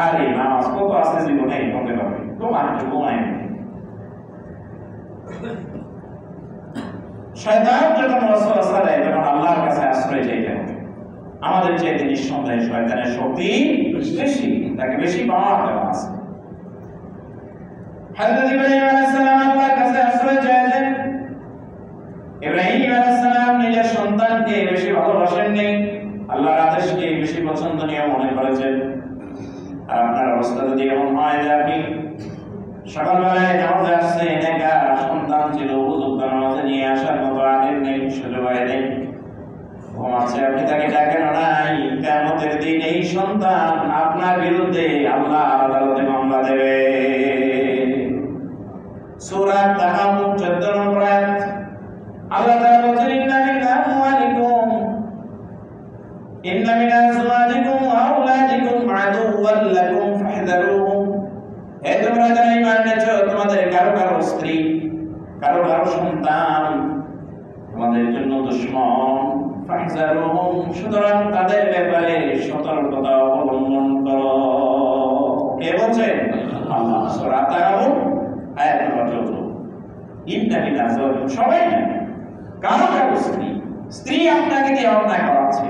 আরে নামাজ কত আছে জীবনে, হতে পারবে তো মানুষ ঘুমায়। শয়তান যখন ওয়াসওয়াসা দেয়, তখন আল্লাহর কাছে আশ্রয় চাইতে হবে। আমাদের চাইতে নিঃসন্দেহে শয়তানের শক্তি বেশি, তাকে বেশি পাওয়ার দেওয়া আছে। হযরত ইব্রাহিম আলাইহিস সালাম আল্লাহর কাছে আশ্রয় চাইলেন। ইব্রাহিম আলাইহিস সালাম নিজের সন্তানকে বেশি ভালোবাসেননি, আল্লাহর আদেশকে বেশি পছন্দনীয় মনে করেছেন। আর আপনার অবস্থা যদি এমন হয় যে আপনি সকালবেলায় নামাজে আসছেন, একা সন্তান ছিল, উপযুক্ত নামাজে নিয়ে আসার মতো আগে নেই, সুযোগ নেই, ঘুমাচ্ছে, আপনি তাকে ডাকেন নাই, কিয়ামতের দিন এই সন্তান আপনার বিরুদ্ধে আল্লাহর আদালতে মামলা দেবে। সূরা তাহাম্মুম 14 নম্বর আয়াত। আল্লাহ তাআলা বলেন কারো কারো সন্তান তোমাদের জন্য দুশমন, ফাহজারুহুম, সুতরাং তাদের ব্যাপারে সতর্কতা অবলম্বন করো। কে বলছেন? আল্লাহ। সূরা তাগাবুন আয়াত নম্বর 14। ইন্না মিন আজওয়াজিকুম, সবাই কারো কারো স্ত্রী আপনাকে দিয়ে অন্যায় করাচ্ছে,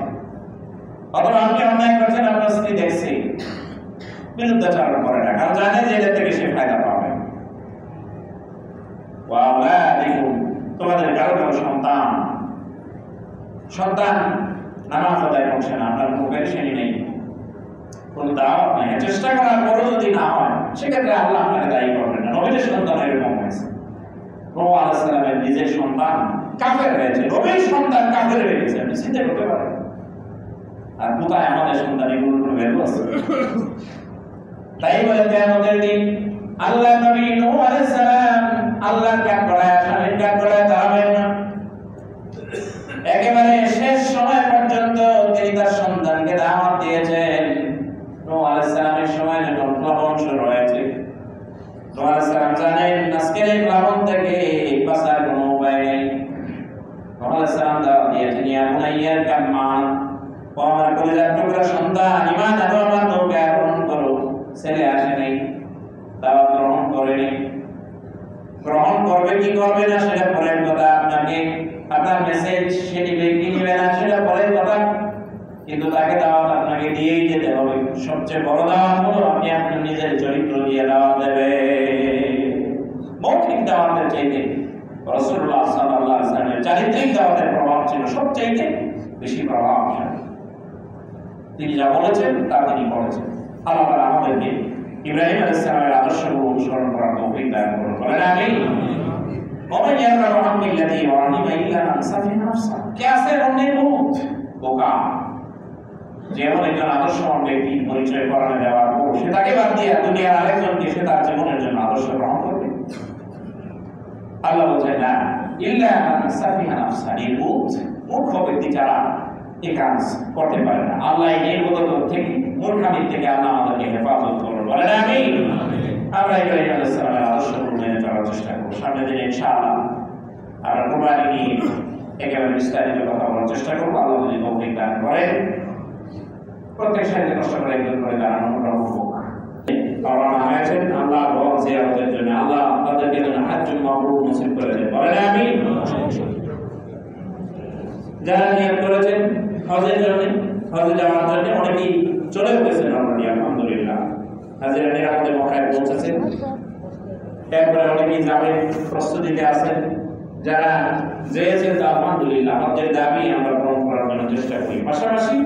অথবা আপনি অন্যায় করছেন, আপনার স্ত্রী দেখছে, বিরুদ্ধাচরণ করে না, কারণ জানে যে এটা থেকে সে ফায়দা পাবে। ওয়া আওলাদিকুম, তোমাদের কারো কারো সন্তান নামাজ আদায় করছে না, আপনার মুখের শ্রেণী নেই, কোনো দাওয়াত নেই, চেষ্টা করার পরও যদি না হয়, সেক্ষেত্রে আল্লাহ আপনাকে দায়ী করবেন না। নবীর সন্তান এরকম হয়েছে। নূহ আলাইহিস সালামের নিজের সন্তান কাফের হয়েছে, নবীর সন্তান কাফের হয়ে গেছে, আপনি চিন্তা করতে পারেন। আর কোথায় আমাদের সন্তান, এগুলোর কোনো ভ্যালু আছে? তাই বলে কিয়ামতের দিন আল্লাহ নবী নূহ আলাইহিস সালাম আল্লাহর কাঠ গড়ায়, আসামের কাঠ গড়ায় দাঁড়াবেন না। একেবারে শেষ সময় পর্যন্ত তিনি তার সন্তানকে দাওয়াত দিয়েছেন। নূহ আলাইহিস সালামের সময় যখন প্লাবন শুরু হয়েছে, নূহ আলাইহিস সালাম জানেন আজকের এই প্লাবন থেকে বাঁচার কোনো উপায় নেই। নূহ আলাইহিস সালাম দাওয়াত দিয়েছেন, ইয়া বুনাইয়া কাম্মান, ও আমার কলিজার টুকরা সন্তান, ঈমান আনো, আমার নৌকা গ্রহণ করো। ছেলে আসে নাই, দাওয়াত গ্রহণ করেনি। গ্রহণ করবে কি করবে না সেটা পরের কথা, আপনাকে আপনার মেসেজ সে নিবে কি নিবে না সেটা পরের কথা, কিন্তু তাকে দাওয়াত আপনাকে দিয়েই যেতে হবে। সবচেয়ে বড় দাওয়াত হলো আপনি আপনার নিজের চরিত্র দিয়ে দাওয়াত দেবেন। মৌখিক দাওয়াতের চাইতে রাসূলুল্লাহ সাল্লাল্লাহু আলাইহি ওয়াসাল্লামের চারিত্রিক দাওয়াতের প্রভাব ছিল সবচেয়ে বেশি প্রভাবশালী। তিনি যা বলেছেন তা তিনি করেছেন। আল্লাহ তাআলা আমাদেরকে ইব্রাহিম আলাইহিস সালামের আদর্শগুলো অনুসরণ করার তৌফিক দান করুন। বলেন আমিন। ওমান ইয়ারকাবু আন মিল্লাতি ইব্রাহিম ইল্লা মান সাফিহা নাফসা, কে আছে অন্যের মুখ বোকা, যেমন একজন আদর্শবান ব্যক্তি পরিচয় করানো দেওয়ার পর সে তাকে বাদ দিয়ে দুনিয়ার আরেকজনকে সে তার জীবনের জন্য আদর্শ গ্রহণ করবে। আল্লাহ বলছেন না, ইল্লা মান সাফিহা নাফসা, মূর্খ ব্যক্তি যারা এই কাজ করতে পারে না। আল্লাহ এই নির্বোধতা থেকে, মূর্খামির থেকে আল্লাহ আমাদেরকে হেফাজত করুন। বলেন আমিন। আমরা ইব্রাহিম আলাইহিস সালামের আদর্শগুলো মেনে চলার চেষ্টা করব। সামনের দিনে ইনশাআল্লাহ আমরা কুরবানি নিয়ে একেবারে বিস্তারিত কথা বলার চেষ্টা করব। আল্লাহ যদি তৌফিক দান করেন, প্রত্যেক সাথে কষ্ট করে একজন করে দাঁড়ানো হোক। রওনা হয়েছেন আল্লাহ ঘর জিয়ারতের জন্য, আল্লাহ তাদেরকে যেন হজ্জুল মাবরুর নসিব করে দেন। বলেন আমিন। যারা নিয়ত করেছেন হজের জন্য, হজে যাওয়ার জন্য, অনেকেই চলে গেছেন অলরেডি, আলহামদুলিল্লাহ। হাজিরা নিরাপদে মক্কায় পৌঁছেছেন, এরপরে অনেকেই যাবেন, প্রস্তুতিতে আছেন। যারা যেয়েছেন আলহামদুলিল্লাহ, হজের দাবি আমরা পূরণ করার জন্য চেষ্টা করি। পাশাপাশি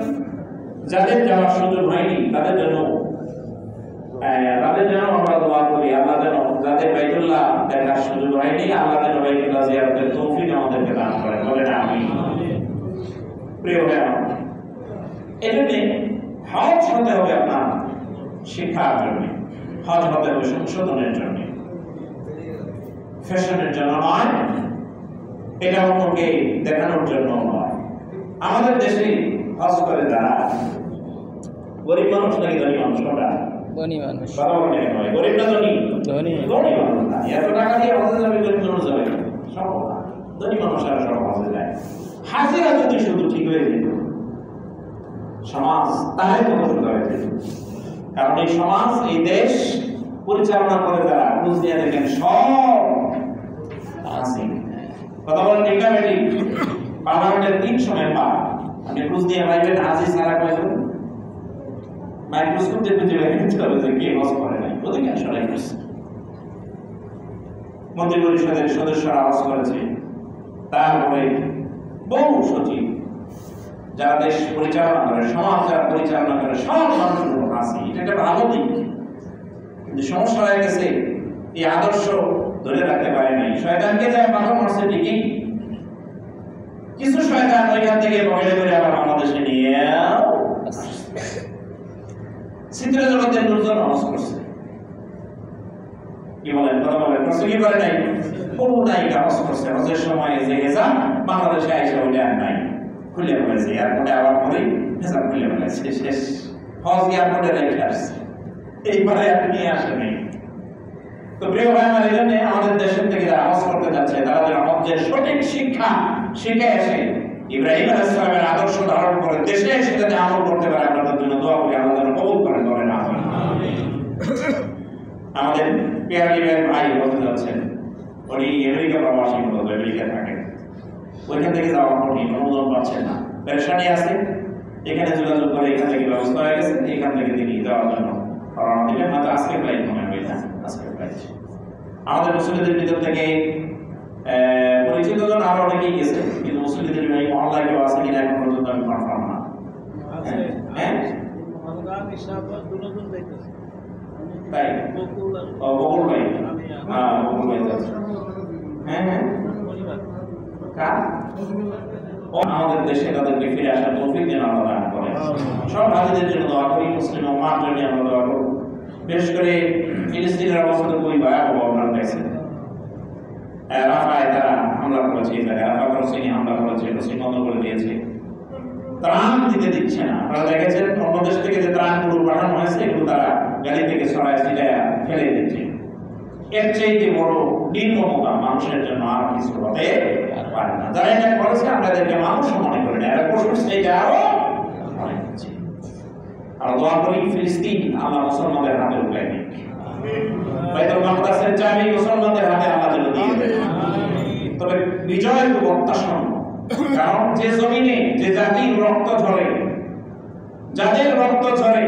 যাদের যাওয়ার সুযোগ হয়নি তাদের জন্য আমরা দোয়া করি, আল্লাহ যেন যাদের বাইতুল্লাহ দেখার সুযোগ হয়নি, আল্লাহ যেন বাইতুল্লাহ জিয়ারতের তৌফিক আমাদেরকে দান করেন। বলেন আমিন। প্রিয় ভাই, এজন্য হজ হতে হবে আপনার শিক্ষার জন্য, হজ হতে হবে সংশোধনের জন্য, ফ্যাশনের জন্য নয়, এটা অন্যকে দেখানোর জন্য নয়। আমাদের দেশে হজ করে যারা গরিব মানুষ নাকি ধনী মানুষ? ধনী মানুষ। গরিব না ধনী? ধনী মানুষ না। এত টাকা দিয়ে হজে যাবে, গরিব মানুষ যাবে সব না। ধনী মানুষ আর সব হজে যায়। হাজিরা যদি শুধু ঠিক হয়ে যেত, সমাজ তাহলে কত সুন্দর হয়ে যেত। কারণ এই সমাজ, এই দেশ পরিচালনা করে যারা, খোঁজ নিয়ে দেখেন সব আছে। কথা বলেন ঠিক না বেটি? পার্লামেন্টের 300 মেম্বার, আপনি খোঁজ নিয়ে পাইবেন হাজি সারা কয়জন? মাইক্রোস্কোপ দিয়ে খুঁজে বের করতে হবে যে কে হজ করে নাই, অধিকাংশ সরাই করছে। মন্ত্রী পরিষদের সদস্যরা হজ করেছে, তারপরে বহু সচিব যারা দেশ পরিচালনা করে, সমাজ যারা পরিচালনা করে, সব মানুষগুলো আছে। এটা একটা ভালো দিক, কিন্তু সমস্যা হয়ে গেছে এই আদর্শ ধরে রাখতে পারে নাই। শয়তানকে যায় পাথর মারছে ঠিকই, কিছু শয়তান ওইখান থেকে পকেটে করে আবার বাংলাদেশে নিয়ে চিত্র জগতের দুর্জন হজ করছে। কি বলেন? কথা বলেন। করছে কি করে নাই? বহু নায়িকা হজ করছে। হজের সময় যে হেজাব বাংলাদেশে আইসা ওইটা আর নাই, খুলে ফেলেছে। এয়ারপোর্টে আবার পরে হেজাব খুলে ফেলেছে, শেষ। হজ এয়ারপোর্টে রেখে আসছে, এইবারে আর নিয়ে আসে নাই। তো প্রিয় ভাই আমার, এই জন্য আমাদের দেশের থেকে যারা হজ করতে যাচ্ছে তারা যেন হজ্জের সঠিক শিক্ষা শিখে এসে ইব্রাহিম আলাইহিস সালামের আদর্শ ধারণ করে দেশে এসে যাতে আমল করতে পারে, আপনাদের জন্য দোয়া করি, আল্লাহ যেন কবুল করেন, বলেন আমিন। আমাদের পেয়ারিবের ভাই বলতে যাচ্ছেন, উনি আমেরিকা প্রবাসী, মূলত আমেরিকা থাকেন, ওইখান থেকে যাওয়া কঠিন, অনুমোদন পাচ্ছেন না, পেরেশানি আছে। এখানে যোগাযোগ করে এখান থেকে ব্যবস্থা হয়ে গেছে, এখান থেকে তিনি যাওয়ার জন্য রওনা দিলেন। হয়তো আজকে ফ্লাইট মনে হয় না, আজকে ফ্লাইট। আমাদের মুসলিমদের ভিতর থেকে পরিচিত জন আরো অনেকেই গেছে, কিন্তু মুসলিমদের এই মহল্লায় কেউ আছে কিনা এখন পর্যন্ত আমি কনফার্ম না। হ্যাঁ তাই বকুল ভাই, হ্যাঁ বকুল ভাই যাচ্ছে। হ্যাঁ হ্যাঁ কার আমাদের দেশে তাদেরকে ফিরে আসার তৌফিক যেন আল্লাহ দান করেন। সব হাজিদের জন্য দোয়া করি, মুসলিম উম্মাহর জন্য আমরা দোয়া করি। বিশেষ করে ফিলিস্তিনের অবস্থা তো খুবই ভয়াবহ, আপনারা দেখছেন। রাফায় তারা হামলা করেছে, এই জায়গায় রাফা ফলস্তিনি হামলা করেছে, ফলস্তিন বন্ধ করে দিয়েছে, ত্রাণ দিতে দিচ্ছে না। আপনারা দেখেছেন অন্য দেশ থেকে যে ত্রাণগুলো পাঠানো হয়েছে এগুলো তারা গাড়ি থেকে ছড়ায় ছিটায় ফেলে দিচ্ছে। এর চাইতে বড় নির্মমতা মানুষের জন্য আর কিছু হতে পারে না। যারা এটা করেছে আপনাদেরকে মানুষ মনে করে না, এরা পশুর চাইতে আরো অনেক কিছু। আর দোয়া করি ফিলিস্তিন আল্লাহ মুসলমানদের হাতে উঠায় দিক, বাইতুল মাকদাসের চাবি মুসলমানদের হাতে আল্লাহ যেন দিয়ে দেয়। তবে বিজয় খুব অত্যাসন্ন, কারণ যে জমিনে যে জাতির রক্ত ঝরে, যাদের রক্ত ঝরে,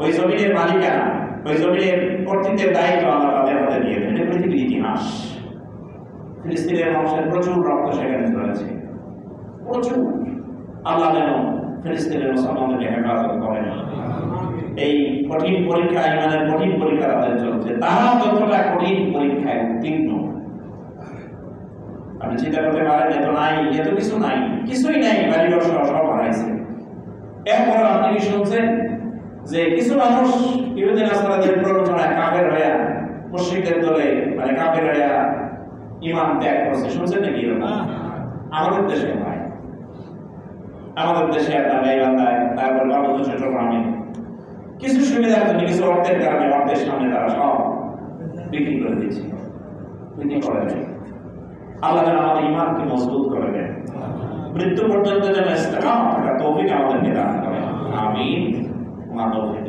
ওই জমিনের মালিকানা, ওই জমিনের কর্তৃত্বের দায়িত্ব আল্লাহ তাদের হাতে দিয়ে দেন। এটা পৃথিবীর ইতিহাস। ফিলিস্তিনের মানুষের প্রচুর রক্ত সেখানে ঝরেছে, প্রচুর। আল্লাহ যেন ফিলিস্তিনের মুসলমানদেরকে হেফাজত করেন। এই কঠিন পরীক্ষা, ইমানের কঠিন পরীক্ষা তাদের চলছে, তারা যতটা কঠিন পরীক্ষায় উত্তীর্ণ, আপনি চিন্তা করতে পারেন এত নাই, এত কিছু নাই, কিছুই নাই, বাড়িঘর সব হারাইছে। এরপর আপনি কি শুনছেন যে কিছু মানুষ ইহুদি নাসারাদের প্ররোচনায় কাফের হয়ে মুশরিকদের দলে, মানে কাফের হয়ে ঈমান ত্যাগ করছে, শুনছেন নাকি এরকম? আমাদের দেশে হয়, আমাদের দেশে আপনার গাইবান্ধায়, তারপর বাবুগঞ্জ, চট্টগ্রামে কিছু সুবিধার জন্য, কিছু অর্থের কারণে অর্থের সামনে তারা সব বিক্রি করে দিয়েছে, বিক্রি করে দেয়। আল্লাহ যেন আমাদের ঈমানকে মজবুত করে দেন, মৃত্যু পর্যন্ত যেন ইস্তেকামত থাকার তৌফিক আমাদেরকে দান করেন। আমিন। মা তৌফিক।